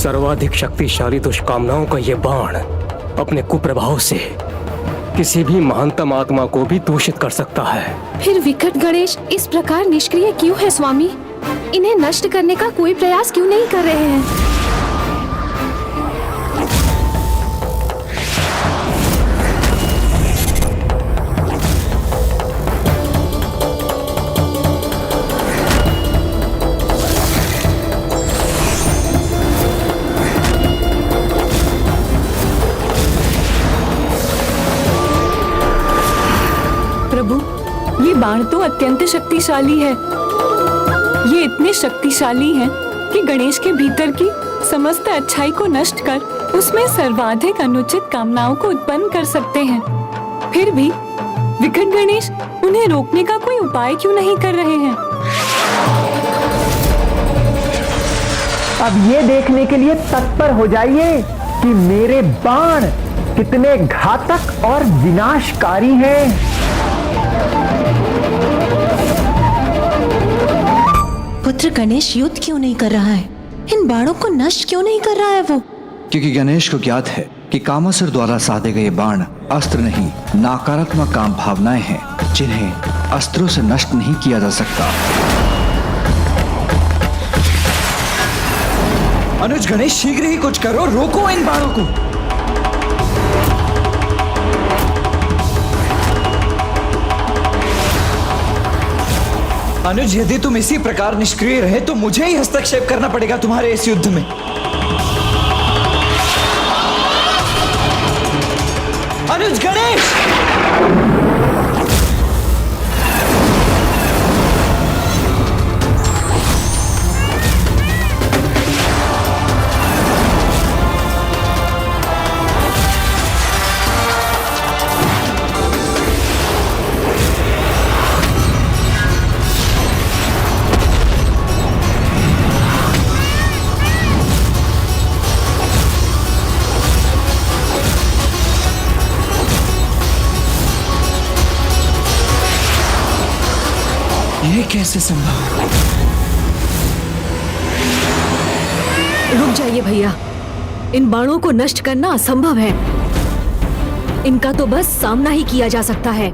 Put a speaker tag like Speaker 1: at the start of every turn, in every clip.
Speaker 1: सर्वाधिक शक्तिशाली दुष्कामनाओं का ये बाण अपने कुप्रभाव से किसी भी महानतम आत्मा को भी दूषित कर सकता है।
Speaker 2: फिर विकट गणेश इस प्रकार निष्क्रिय क्यों है स्वामी? इन्हें नष्ट करने का कोई प्रयास क्यों नहीं कर रहे हैं?
Speaker 3: प्रभु, ये बाण तो अत्यंत शक्तिशाली है। ये इतने शक्तिशाली हैं कि गणेश के भीतर की समस्त अच्छाई को नष्ट कर उसमें सर्वाधिक अनुचित कामनाओं को उत्पन्न कर सकते हैं। फिर भी विकट गणेश उन्हें रोकने का कोई उपाय क्यों नहीं कर रहे हैं?
Speaker 4: अब ये देखने के लिए तत्पर हो जाइए कि मेरे बाण कितने घातक और विनाशकारी हैं।
Speaker 5: पुत्र गणेश युद्ध क्यों नहीं कर रहा है? इन बाणों को नष्ट क्यों नहीं कर रहा है वो?
Speaker 6: क्योंकि गणेश को ज्ञात है कि कामासुर द्वारा साधे गए बाण अस्त्र नहीं, नकारात्मक काम भावनाएं हैं जिन्हें अस्त्रों से नष्ट नहीं किया जा सकता।
Speaker 7: अनुज गणेश, शीघ्र ही कुछ करो, रोको इन बाणों को। अनुज, यदि तुम इसी प्रकार निष्क्रिय रहे तो मुझे ही हस्तक्षेप करना पड़ेगा तुम्हारे इस युद्ध में। अनुज गणेश! ये कैसे संभव?
Speaker 2: रुक जाइए भैया, इन बाणों को नष्ट करना असंभव है। इनका तो बस सामना ही किया जा सकता है।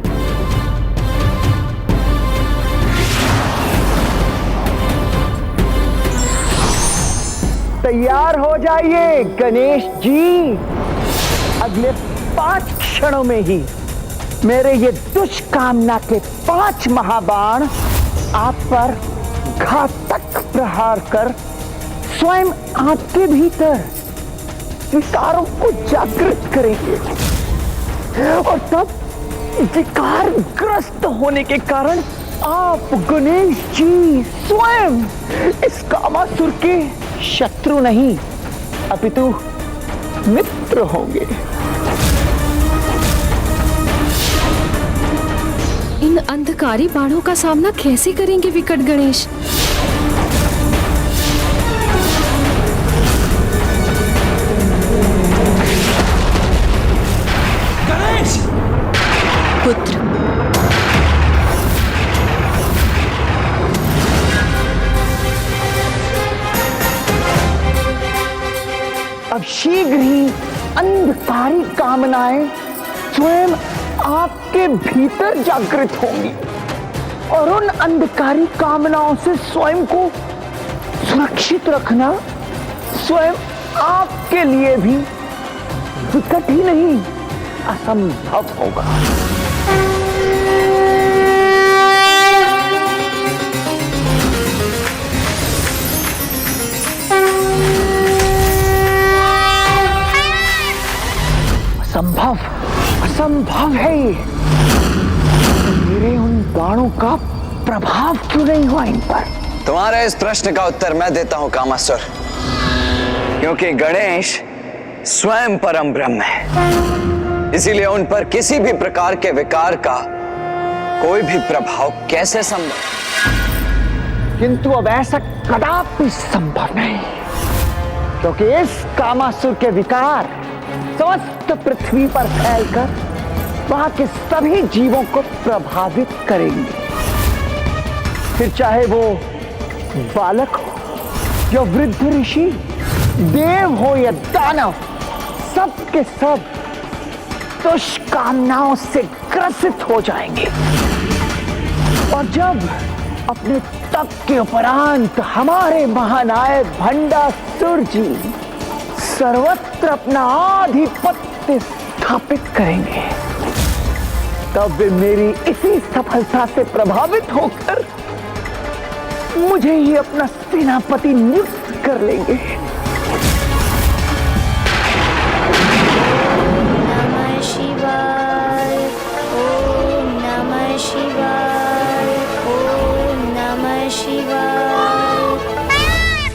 Speaker 4: तैयार हो जाइए गणेश जी। अगले 5 क्षणों में ही मेरे ये दुष्कामना के 5 महाबाण आप पर घातक प्रहार कर स्वयं आपके भीतर विकारों को जागृत करेंगे और तब विकारग्रस्त होने के कारण आप गणेश जी स्वयं इस कामासुर के शत्रु नहीं अपितु मित्र होंगे।
Speaker 2: इन अंधकारी बाणों का सामना कैसे करेंगे विकट गणेश?
Speaker 7: गणेश!
Speaker 5: पुत्र,
Speaker 4: अब शीघ्र ही अंधकारी कामनाएं स्वयं आपके भीतर जागृत होंगी और उन अंधकारी कामनाओं से स्वयं को सुरक्षित रखना स्वयं आपके लिए भी विकट ही नहीं असंभव होगा। असंभव असंभव है ये। मेरे उन बाणों का प्रभाव क्यों नहीं हुआ इन पर?
Speaker 8: तुम्हारे इस प्रश्न का उत्तर मैं देता हूं कामासुर, क्योंकि गणेश स्वयं परम ब्रह्म है, इसीलिए उन पर किसी भी प्रकार के विकार का कोई भी प्रभाव कैसे संभव?
Speaker 4: किंतु अब ऐसा कदापि संभव नहीं, क्योंकि इस कामासुर के विकार समस्त पृथ्वी पर फैलकर वहां के सभी जीवों को प्रभावित करेंगे, फिर चाहे वो बालक हो या वृद्ध ऋषि देव हो या दानव, सब के सब दुष्कामनाओं से ग्रसित हो जाएंगे। और जब अपने तप के उपरांत हमारे महानायक भंडासुर जी सर्वत्र अपना आधिपत्य स्थापित करेंगे, तब वे मेरी इसी सफलता से प्रभावित होकर मुझे ही अपना सेनापति नियुक्त कर लेंगे।
Speaker 9: नमः शिवाय, ओम नमः शिवाय, ओम नमः शिवाय।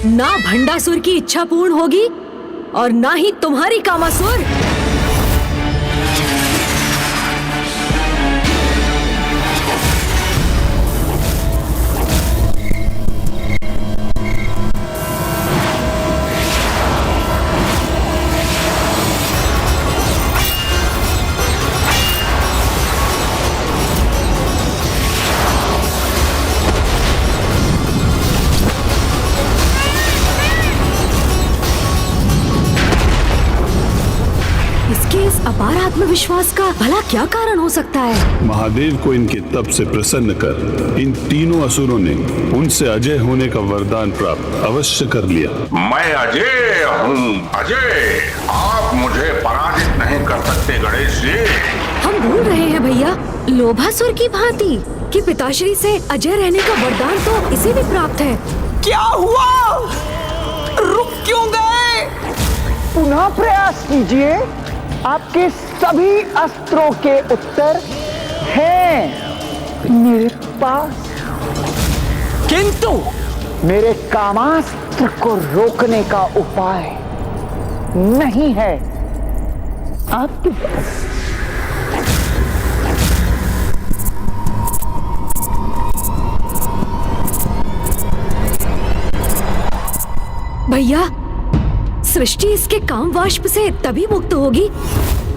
Speaker 2: ना भंडासुर की इच्छा पूर्ण होगी और ना ही तुम्हारी कामासुर। इस अपार आत्मविश्वास का भला क्या कारण हो सकता है?
Speaker 10: महादेव को इनके तप से प्रसन्न कर इन तीनों असुरों ने उनसे अजय होने का वरदान प्राप्त अवश्य कर लिया।
Speaker 11: मैं अजय हूँ, अजय। आप मुझे पराजित नहीं कर सकते गणेश जी।
Speaker 2: हम भूल रहे हैं भैया, लोभासुर की भांति कि पिताश्री से अजय रहने का वरदान तो इसे भी प्राप्त है।
Speaker 4: क्या हुआ? रुक क्यों गए? पुनः प्रयास कीजिए। आपके सभी अस्त्रों के उत्तर हैं मेरे पास, किंतु मेरे कामास्त्र को रोकने का उपाय नहीं है आपके पास।
Speaker 2: भैया, सृष्टि इसके काम वाष्प से तभी मुक्त होगी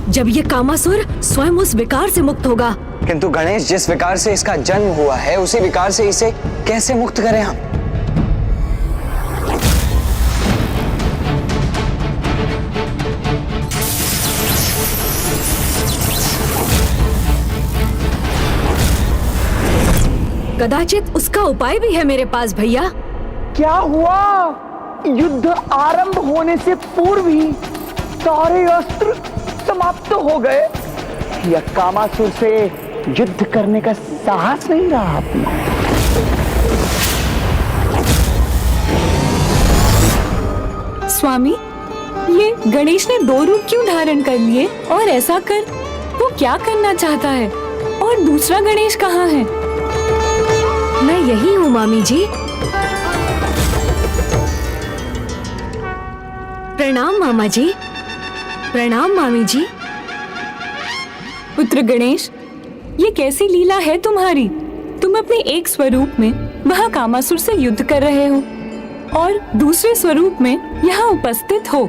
Speaker 2: जब ये कामासुर स्वयं उस विकार से मुक्त होगा।
Speaker 8: किंतु गणेश, जिस विकार से इसका जन्म हुआ है उसी विकार से इसे कैसे मुक्त करें हम?
Speaker 2: कदाचित उसका उपाय भी है मेरे पास भैया।
Speaker 4: क्या हुआ? युद्ध आरंभ होने से पूर्व ही सारे अस्त्र समाप्त हो गए। या कामासुर से युद्ध करने का साहस नहीं रहा आपने?
Speaker 3: स्वामी, ये गणेश ने 2 रूप क्यों धारण कर लिए और ऐसा कर वो क्या करना चाहता है? और दूसरा गणेश कहाँ है?
Speaker 2: मैं यही हूँ मामी जी। प्रणाम मामा जी। प्रणाम मामी जी।
Speaker 3: पुत्र गणेश, ये कैसी लीला है तुम्हारी? तुम अपने एक स्वरूप में वहाँ कामासुर से युद्ध कर रहे हो और दूसरे स्वरूप में यहाँ उपस्थित हो।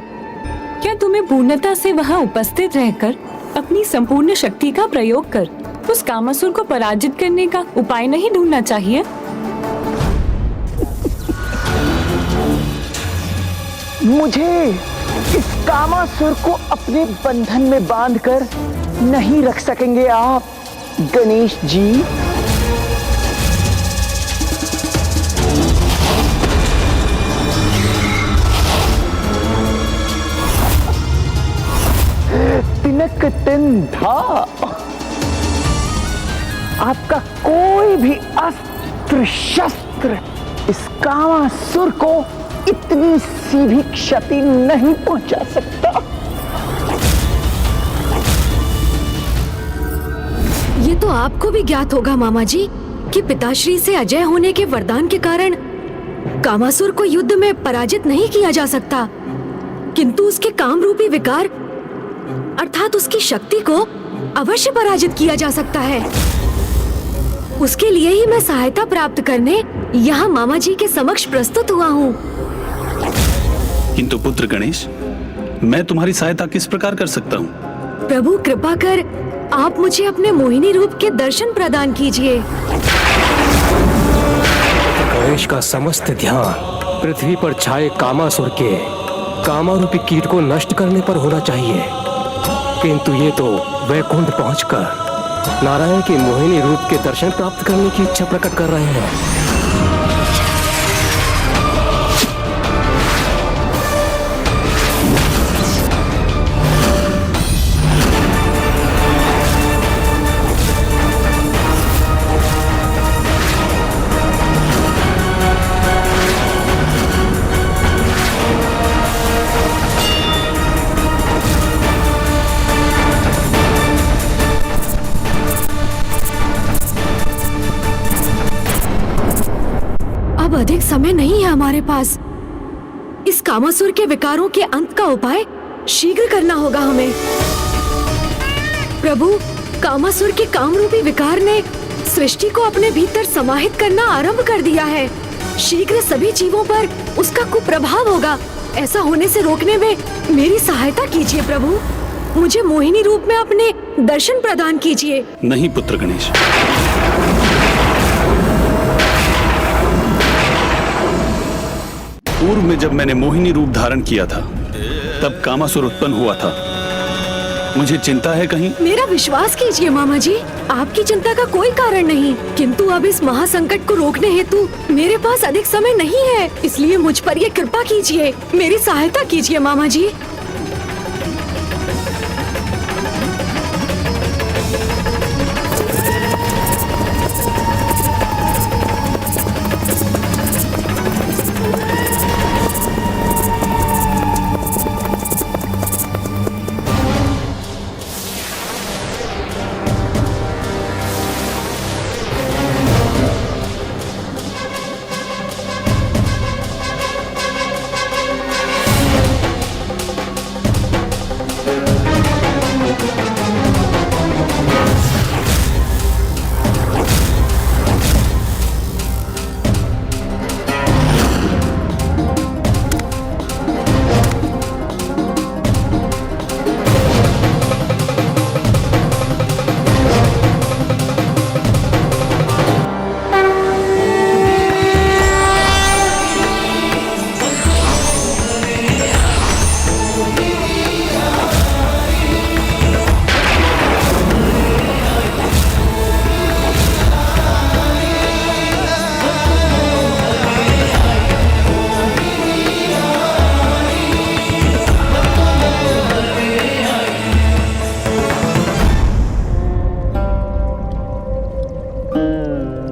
Speaker 3: क्या तुम्हें पूर्णता से वहाँ उपस्थित रहकर अपनी संपूर्ण शक्ति का प्रयोग कर उस कामासुर को पराजित करने का उपाय नहीं ढूंढना चाहिए?
Speaker 4: मुझे इस कामासुर को अपने बंधन में बांधकर नहीं रख सकेंगे आप गणेश जी। तिनक तिन था। आपका कोई भी अस्त्र शस्त्र इस कामासुर को इतनी सी भी क्षति नहीं पहुंचा सकता।
Speaker 2: ये तो आपको भी ज्ञात होगा मामा जी कि पिताश्री से अजय होने के वरदान के कारण कामासुर को युद्ध में पराजित नहीं किया जा सकता, किंतु उसके काम रूपी विकार अर्थात उसकी शक्ति को अवश्य पराजित किया जा सकता है। उसके लिए ही मैं सहायता प्राप्त करने यहाँ मामा जी के समक्ष प्रस्तुत हुआ हूँ।
Speaker 10: किंतु पुत्र गणेश, मैं तुम्हारी सहायता किस प्रकार कर सकता हूँ?
Speaker 2: प्रभु कृपा कर आप मुझे अपने मोहिनी रूप के दर्शन प्रदान कीजिए।
Speaker 1: गणेश का समस्त ध्यान पृथ्वी पर छाए कामासुर के कामारूपी कीट को नष्ट करने पर होना चाहिए, किंतु ये तो वैकुंठ पहुंचकर नारायण के मोहिनी रूप के दर्शन प्राप्त करने की इच्छा प्रकट कर रहे हैं।
Speaker 2: अब अधिक समय नहीं है हमारे पास। इस कामासुर के विकारों के अंत का उपाय शीघ्र करना होगा हमें। प्रभु, कामासुर के कामरूपी विकार ने सृष्टि को अपने भीतर समाहित करना आरंभ कर दिया है। शीघ्र सभी जीवों पर उसका कुप्रभाव होगा। ऐसा होने से रोकने में मेरी सहायता कीजिए प्रभु। मुझे मोहिनी रूप में अपने दर्शन प्रदान कीजिए।
Speaker 10: नहीं पुत्र गणेश, पूर्व में जब मैंने मोहिनी रूप धारण किया था तब कामासुर उत्पन्न हुआ था। मुझे चिंता है कहीं?
Speaker 2: मेरा विश्वास कीजिए मामा जी, आपकी चिंता का कोई कारण नहीं, किंतु अब इस महासंकट को रोकने हेतु मेरे पास अधिक समय नहीं है। इसलिए मुझ पर ये कृपा कीजिए, मेरी सहायता कीजिए मामा जी।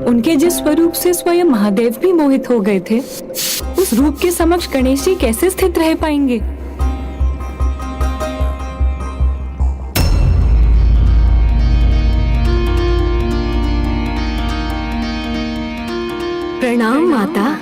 Speaker 3: उनके जिस स्वरूप से स्वयं महादेव भी मोहित हो गए थे, उस रूप के समक्ष गणेश जी कैसे स्थित रह पाएंगे?
Speaker 2: प्रणाम माता।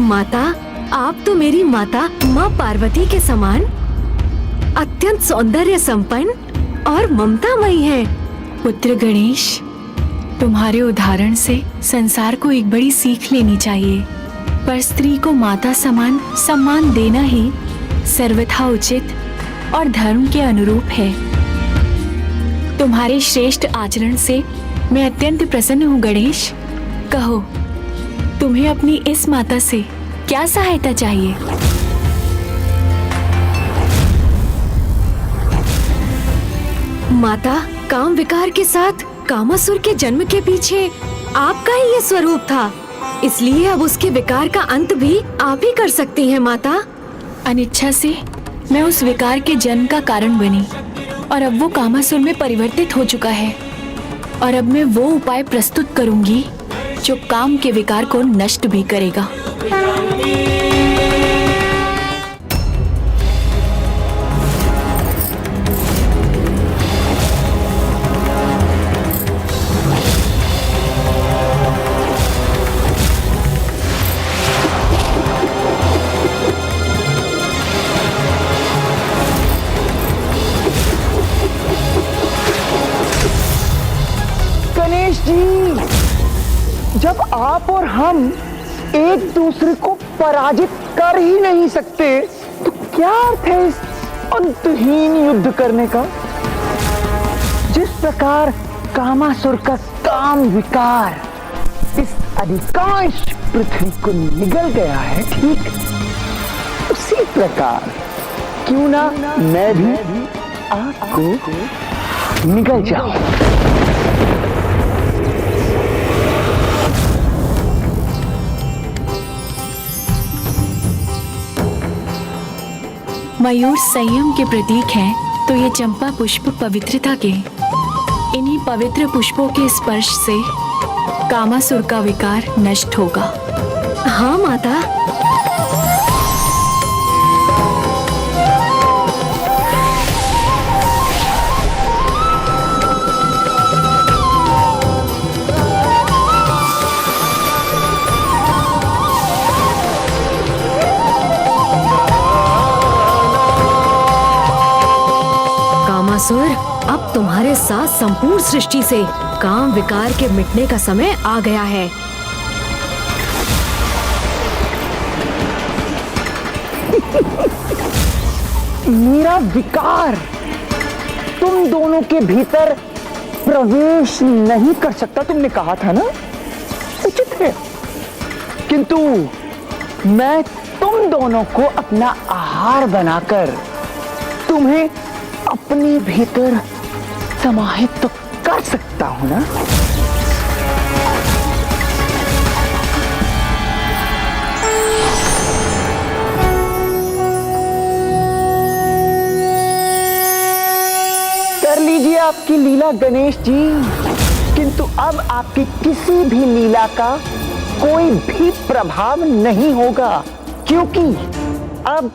Speaker 2: माता, आप तो मेरी माता माँ पार्वती के समान अत्यंत सौंदर्य संपन्न और ममतामयी हैं।
Speaker 3: पुत्र गणेश, तुम्हारे उदाहरण से संसार को एक बड़ी सीख लेनी चाहिए। पर स्त्री को माता समान सम्मान देना ही सर्वथा उचित और धर्म के अनुरूप है। तुम्हारे श्रेष्ठ आचरण से मैं अत्यंत प्रसन्न हूँ गणेश। कहो, तुम्हें अपनी इस माता से क्या सहायता चाहिए?
Speaker 2: माता, काम विकार के साथ कामासुर के जन्म के पीछे आपका ही ये स्वरूप था, इसलिए अब उसके विकार का अंत भी आप ही कर सकती हैं माता।
Speaker 3: अनिच्छा से मैं उस विकार के जन्म का कारण बनी और अब वो कामासुर में परिवर्तित हो चुका है। और अब मैं वो उपाय प्रस्तुत करूंगी जो काम के विकार को नष्ट भी करेगा।
Speaker 4: गणेश जी, जब आप और हम एक दूसरे को पराजित कर ही नहीं सकते तो क्या अर्थ है इस अंतहीन युद्ध करने का? जिस प्रकार कामासुर का काम विकार इस अधिकांश पृथ्वी को निगल गया है, ठीक उसी प्रकार क्यों ना मैं भी आपको निगल जाऊं।
Speaker 3: मयूर संयम के प्रतीक हैं, तो ये चंपा पुष्प पवित्रता के। इन्हीं पवित्र पुष्पों के स्पर्श से कामासुर का विकार नष्ट होगा।
Speaker 2: हाँ माता। कामासुर, अब तुम्हारे साथ संपूर्ण सृष्टि से काम विकार के मिटने का समय आ गया है।
Speaker 4: मेरा विकार तुम दोनों के भीतर प्रवेश नहीं कर सकता, तुमने कहा था ना, उचित है। किंतु मैं तुम दोनों को अपना आहार बनाकर तुम्हें अपने भीतर समाहित तो कर सकता हूं ना। कर लीजिए आपकी लीला गणेश जी, किंतु अब आपकी किसी भी लीला का कोई भी प्रभाव नहीं होगा, क्योंकि अब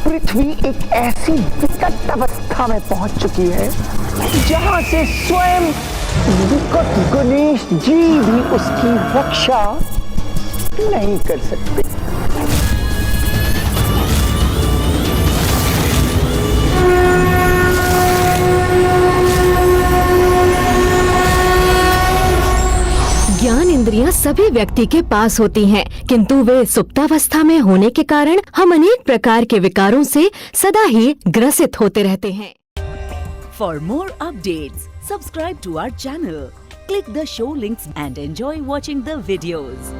Speaker 4: पृथ्वी एक ऐसी विकट अवस्था में पहुंच चुकी है जहां से स्वयं विकट गणेश जी भी उसकी रक्षा नहीं कर सकते।
Speaker 2: ज्ञान इंद्रियां सभी व्यक्ति के पास होती हैं, किंतु वे सुप्तावस्था में होने के कारण हम अनेक प्रकार के विकारों से सदा ही ग्रसित होते रहते हैं।
Speaker 12: For more updates, subscribe to our channel, click the show links and enjoy watching the videos.